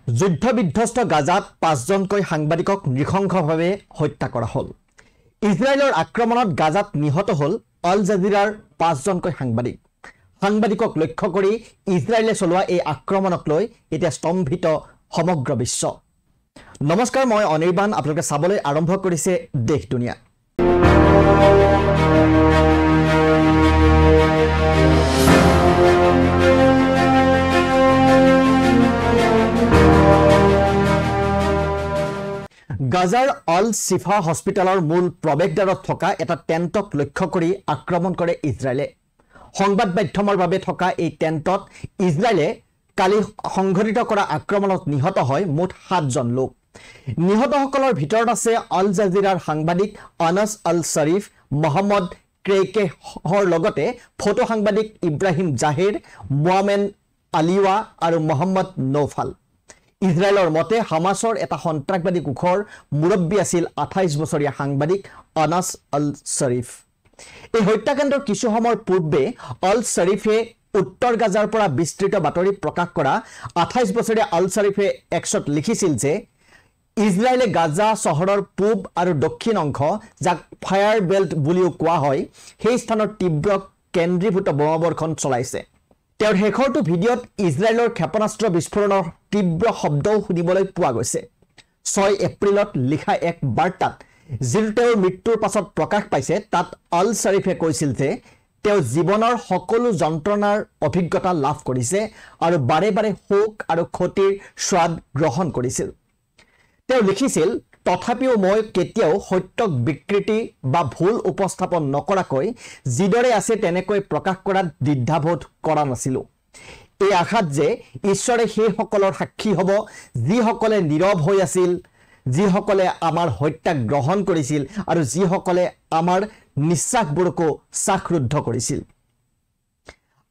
যুদ্ধ বিধ্বস্ত গাজাত ৫জনকৈ সাংবাদিকক নৃশংসভাৱে হত্যা কৰা হ'ল। ইজৰাইলৰ আক্ৰমণত গাজাত নিহত হ'ল আল জাজিৰাৰ ৫জনকৈ সাংবাদিকক লক্ষ্য কৰি ইজৰাইলে চলোৱা এই আক্ৰমণক লৈ এতিয়া স্তম্ভিত সমগ্ৰ বিশ্ব। নমস্কাৰ, মই অনিৰ্বাণ। আপোনালোকে চাবলৈ আৰম্ভ কৰিছে দেশ দুনিয়া। গাজাৰ আল শিফা হস্পিটেলৰ মূল প্ৰৱেশদ্বাৰত থকা এটা টেণ্টক লক্ষ্য কৰি আক্ৰমণ কৰে ইজৰাইলে। সংবাদ মাধ্যমৰ বাবে থকা এই টেণ্টত ইজৰাইলে কালি সংঘটিত কৰা আক্ৰমণত নিহত হয় মুঠ ৭জন লোক। নিহতসকলৰ ভিতৰত আছে আল জাজিৰাৰ সাংবাদিক আনাছ আল শ্বৰীফ, মহম্মদ ক্ৰেইকেহৰ লগতে ফটো সাংবাদিক ইব্ৰাহিম জাহিৰ, মোৱামেন আলিৱা আৰু মহম্মদ নৌফাল। ইজৰাইলৰ মতে হামাছৰ এটা সন্ত্ৰাসবাদী কোষৰ মুৰব্বী আছিল ২৮ বছৰীয়া সাংবাদিক আনাছ আল শ্বৰীফ। এই হত্যাকাণ্ডৰ কিছু সময়ৰ পূৰ্বে আল শ্বৰীফে উত্তৰ গাজাৰ পৰা বিস্তৃত বাতৰি প্ৰকাশ কৰা ২৮ বছৰীয়া আল শ্বৰীফে এক্সত লিখিছিল যে ইজৰাইলে গাজা চহৰৰ পূব আৰু দক্ষিণ অংশ, যাক ফায়াৰ বেল্ট বুলিও কোৱা হয়, সেই স্থানত তীব্ৰ কেন্দ্ৰীভূত বোমাবৰ্ষণ চলাইছে। তেওঁৰ শেষৰটো ভিডিঅ'ত ইজৰাইলৰ ক্ষেপণাস্ত্ৰ বিস্ফোৰণৰ তীব্ৰ শব্দও শুনিবলৈ পোৱা গৈছে। ৬ এপ্ৰিলত লিখা এক বাৰ্তাত যিটো তেওঁৰ মৃত্যুৰ পাছত প্ৰকাশ পাইছে, তাত আল শ্বৰীফে কৈছিল যে তেওঁ জীৱনৰ সকলো যন্ত্ৰণাৰ অভিজ্ঞতা লাভ কৰিছে আৰু বাৰে বাৰে শোক আৰু ক্ষতিৰ স্বাদ গ্ৰহণ কৰিছিল। তেওঁ লিখিছিল, তথাপিও মই কেতিয়াও সত্যক বিকৃতি বা ভুল উপস্থাপন নকৰাকৈ যিদৰে আছে তেনেকৈ প্ৰকাশ কৰাত দ্বিধাবোধ কৰা নাছিলোঁ। এই আশাত যে ঈশ্বৰে সেইসকলৰ সাক্ষী হ'ব যিসকলে নীৰৱ হৈ আছিল, যিসকলে আমাৰ হত্যাক গ্ৰহণ কৰিছিল আৰু যিসকলে আমাৰ নিশ্বাসবোৰকো শ্বাসৰুদ্ধ কৰিছিল।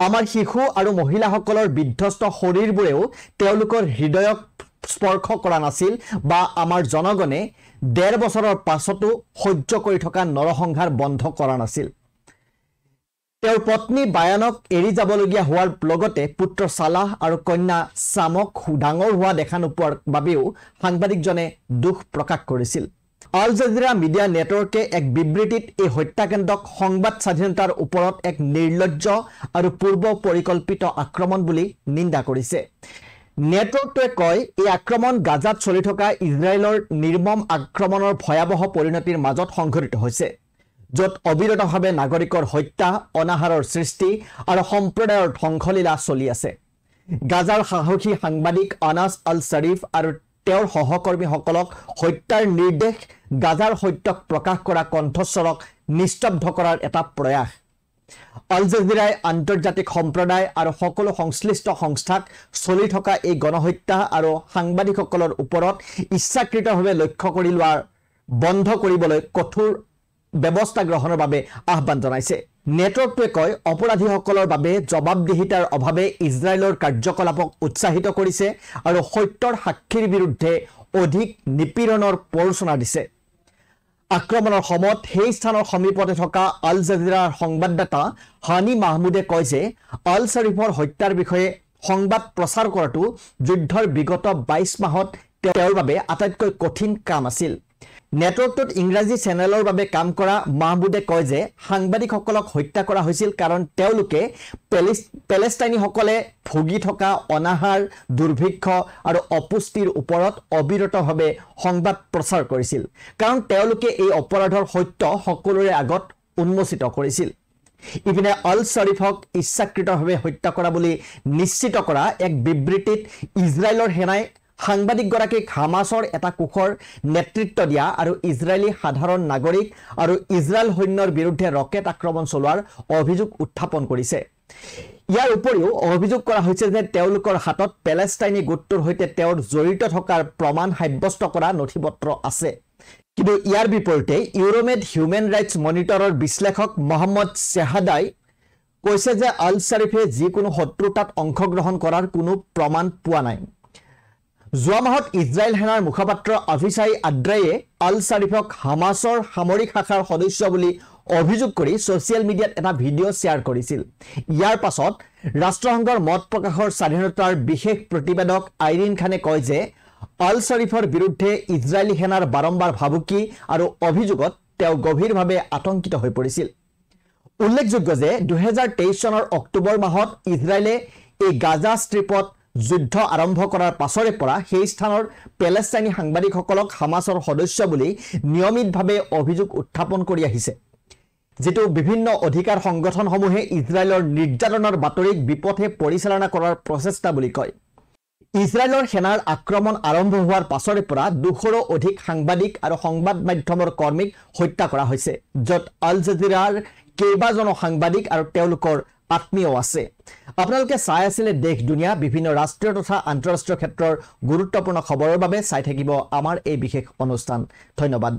আমাৰ শিশু আৰু মহিলাসকলৰ বিধ্বস্ত শৰীৰবোৰেও তেওঁলোকৰ হৃদয়ক স্পৰ্শ কৰা নাছিল বা আমাৰ জনগণে ১.৫ বছৰৰ পাছতো সহ্য কৰি থকা নৰসংহাৰ বন্ধ কৰা নাছিল। তেওঁৰ পত্নী বায়ানক এৰি যাবলগীয়া হোৱাৰ লগতে পুত্ৰ ছালাহ আৰু কন্যা ছামক ডাঙৰ হোৱা দেখা নোপোৱাৰ বাবেও সাংবাদিকজনে দুখ প্ৰকাশ কৰিছিল। আল জাজিৰা মিডিয়া নেটৱৰ্কে এক বিবৃতিত এই হত্যাকাণ্ডক সংবাদ স্বাধীনতাৰ ওপৰত এক নিৰ্লজ্জ আৰু পূৰ্ব পৰিকল্পিত আক্ৰমণ বুলি নিন্দা কৰিছে। নেটৱৰ্কটোৱে কয়, এই আক্ৰমণ গাজাত চলি থকা ইজৰাইলৰ নিৰ্মম আক্ৰমণৰ ভয়াৱহ পৰিণতিৰ মাজত সংঘটিত হৈছে, য'ত অবিৰতভাৱে নাগৰিকৰ হত্যা, অনাহাৰৰ সৃষ্টি আৰু সম্প্ৰদায়ৰ ধ্বংসলীলা চলি আছে। গাজাৰ সাহসী সাংবাদিক আনাছ আল শ্বৰীফ আৰু তেওঁৰ সহকৰ্মীসকলক হত্যাৰ নিৰ্দেশ গাজাৰ সত্যক প্ৰকাশ কৰা কণ্ঠস্বৰক নিস্তব্ধ কৰাৰ এটা প্ৰয়াস। আল জাজিৰাই আন্তৰ্জাতিক সম্প্ৰদায় আৰু সকলো সংশ্লিষ্ট সংস্থাক চলি থকা এই গণহত্যা আৰু সাংবাদিকসকলৰ ওপৰত ইচ্ছাকৃতভাৱে লক্ষ্য কৰি লোৱাৰ বন্ধ কৰিবলৈ কঠোৰ ব্যৱস্থা গ্ৰহণৰ বাবে আহ্বান জনাইছে। নেটৱৰ্কটোৱে কয়, অপৰাধীসকলৰ বাবে জবাবদিহিতাৰ অভাৱে ইজৰাইলৰ কাৰ্যকলাপক উৎসাহিত কৰিছে আৰু সত্যৰ সাক্ষীৰ বিৰুদ্ধে অধিক নিপীড়নৰ প্ৰৰোচনা দিছে। আক্ৰমণৰ সময়ত সেই স্থানৰ সমীপতে থকা আল জাজিৰাৰ সংবাদদাতা হানি মাহমুদে কয় যে আল শ্বৰীফৰ হত্যাৰ বিষয়ে সংবাদ প্ৰচাৰ কৰাটো যুদ্ধৰ বিগত ২২ মাহত তেওঁৰ বাবে আটাইতকৈ কঠিন কাম আছিল। নেটৱৰ্কটোত ইংৰাজী চেনেলৰ বাবে কাম কৰা মাহমুদে কয় যে সাংবাদিকসকলক হত্যা কৰা হৈছিল কাৰণ তেওঁলোকে পেলেষ্টাইনীসকলে ভুগি থকা অনাহাৰ, দুৰ্ভিক্ষ আৰু অপুষ্টিৰ ওপৰত অবিৰতভাৱে সংবাদ প্ৰচাৰ কৰিছিল, কাৰণ তেওঁলোকে এই অপৰাধৰ সত্য সকলোৰে আগত উন্মোচিত কৰিছিল। ইপিনে আল শ্বৰীফক ইচ্ছাকৃতভাৱে হত্যা কৰা বুলি নিশ্চিত কৰা এক বিবৃতিত ইজৰাইলৰ সেনাই সাংবাদিকগৰাকীক হামাছৰ এটা কোষৰ নেতৃত্ব দিয়া আৰু ইজৰাইলী সাধাৰণ নাগৰিক আৰু ইজৰাইল সৈন্যৰ বিৰুদ্ধে ৰকেট আক্ৰমণ চলোৱাৰ অভিযোগ উত্থাপন কৰিছে। ইয়াৰ উপৰিও অভিযোগ কৰা হৈছে যে তেওঁলোকৰ হাতত পেলেষ্টাইনী গোটটোৰ সৈতে তেওঁৰ জড়িত থকাৰ প্ৰমাণ সাব্যস্ত কৰা নথিপত্ৰ আছে। কিন্তু ইয়াৰ বিপৰীতে ইউৰোমেড হিউমেন ৰাইটছ মনিটৰৰ বিশ্লেষক মহম্মদ শ্বেহাদাই কৈছে যে আল শ্বৰীফে যিকোনো শত্ৰুতাত অংশগ্ৰহণ কৰাৰ কোনো প্ৰমাণ পোৱা নাই। যোৱা মাহত ইজৰাইল সেনাৰ মুখপাত্ৰ আভিচাই আদ্ৰায়ে আল শ্বৰীফক হামাছৰ সামৰিক শাখাৰ সদস্য বুলি অভিযোগ কৰি ছ'চিয়েল মিডিয়াত এটা ভিডিঅ' শ্বেয়াৰ কৰিছিল। ইয়াৰ পাছত ৰাষ্ট্ৰসংঘৰ মত প্ৰকাশৰ স্বাধীনতাৰ বিশেষ প্ৰতিবেদক আইৰিন খানে কয় যে আল শ্বৰীফৰ বিৰুদ্ধে ইজৰাইলী সেনাৰ বাৰম্বাৰ ভাবুকি আৰু অভিযোগত তেওঁ গভীৰভাৱে আতংকিত হৈ পৰিছিল। উল্লেখযোগ্য যে 2023 চনৰ অক্টোবৰ মাহত ইজৰাইলে এই গাজা ষ্ট্ৰিপত যুদ্ধ আৰম্ভ কৰাৰ পাছৰে পৰা সেই স্থানৰ পেলেষ্টাইনী সাংবাদিকসকলক হামাছৰ সদস্য বুলি নিয়মিতভাৱে অভিযোগ উত্থাপন কৰি আহিছে, যেটো বিভিন্ন অধিকাৰ সংগঠনসমূহে ইজৰাইলৰ নিৰ্যাতনৰ বাতৰিক বিপথে পৰিচালনা কৰাৰ প্ৰচেষ্টা বুলি কয়। ইজৰাইলৰ সেনাৰ আক্ৰমণ আৰম্ভ হোৱাৰ পাছৰে পৰা 200ৰো অধিক সাংবাদিক আৰু সংবাদ মাধ্যমৰ কৰ্মীক হত্যা কৰা হৈছে, য'ত আল জাজিৰাৰ কেইবাজনো সাংবাদিক আৰু তেওঁলোকৰ আত্মীয় আছে। আপোনালোকে চাই আছিলে দেশ দুনিয়া বিভিন্ন ৰাষ্ট্ৰীয় তথা আন্তঃৰাষ্ট্ৰীয় ক্ষেত্ৰৰ গুৰুত্বপূৰ্ণ খবৰৰ বাবে চাই থাকিব আমাৰ এই বিশেষ অনুষ্ঠান। ধন্যবাদ।